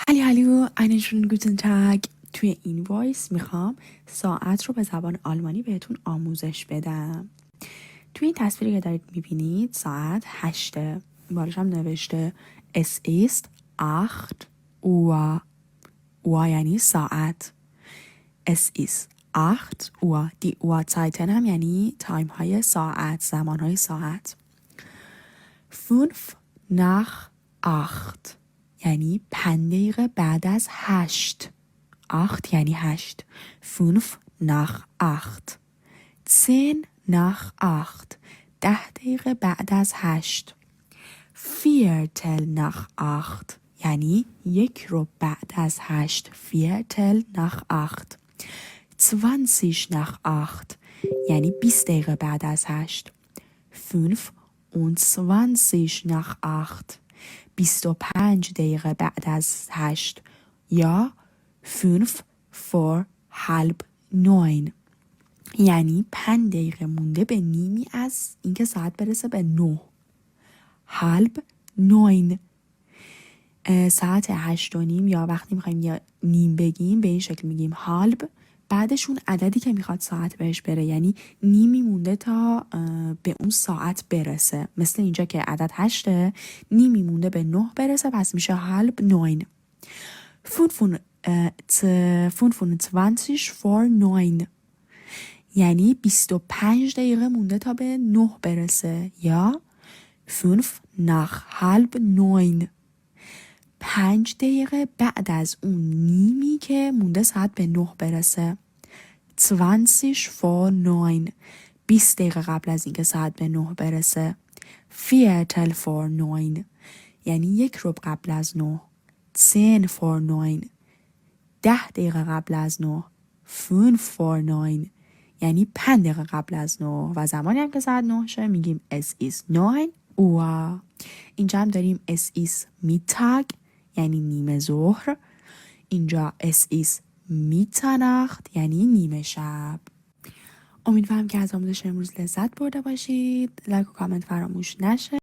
Hallo, einen schönen guten Tag. توی این وایس میخوام ساعت رو به زبان آلمانی بهتون آموزش بدم. توی این تصویری که دارید میبینید ساعت 8. بالش هم نوشته Es ist 8 Uhr. Uhr یعنی ساعت. Es ist 8 Uhr. Die Uhrzeiten هم یعنی تایم های ساعت، زمان های ساعت. 5 nach 8 یعنی 5 دقیقه بعد از 8. 8 یعنی 8. 5 nach 8. 10 nach 8. 10 دقیقه بعد از 8. Viertel nach 8 یعنی 1 رو بعد از 8. Viertel nach 8. 20 nach 8 یعنی 20 دقیقه بعد از 8. 25 nach 8. 25 دقیقه بعد از 8 یا 5 vor halb 9 یعنی 5 دقیقه مونده به نیمی از اینکه ساعت برسه به 9. halb 9 ساعت 8 و نیم یا وقتی میخوایم یا نیم بگیم به این شکل میگیم halb، بعدش اون عددی که میخواد ساعت بهش بره یعنی نیمی مونده تا به اون ساعت برسه. مثل اینجا که عدد 8 نیمی مونده به 9 برسه پس میشه halb 9. 25 vor 9 یعنی 25 دقیقه مونده تا به 9 برسه یا 5 nach halb 9 5 دقیقه بعد از اون نیمی که مونده ساعت به 9 برسه. 20 vor 9 20 دقیقه قبل از اینکه ساعت به 9 برسه. Viertel vor 9 یعنی 1 ربع قبل از 9. 10 vor 9 10 دقیقه قبل از 9. 5 vor 9 یعنی 5 دقیقه قبل از 9 و زمانی هم که ساعت 9 شه میگیم es ist 9 Uhr. اینجا هم داریم es ist Mittag یعنی نیمه ظهر. اینجا es ist Mitternacht یعنی نیمه شب. امیدوارم که از آموزش امروز لذت برده باشید. لایک و کامنت فراموش نشه.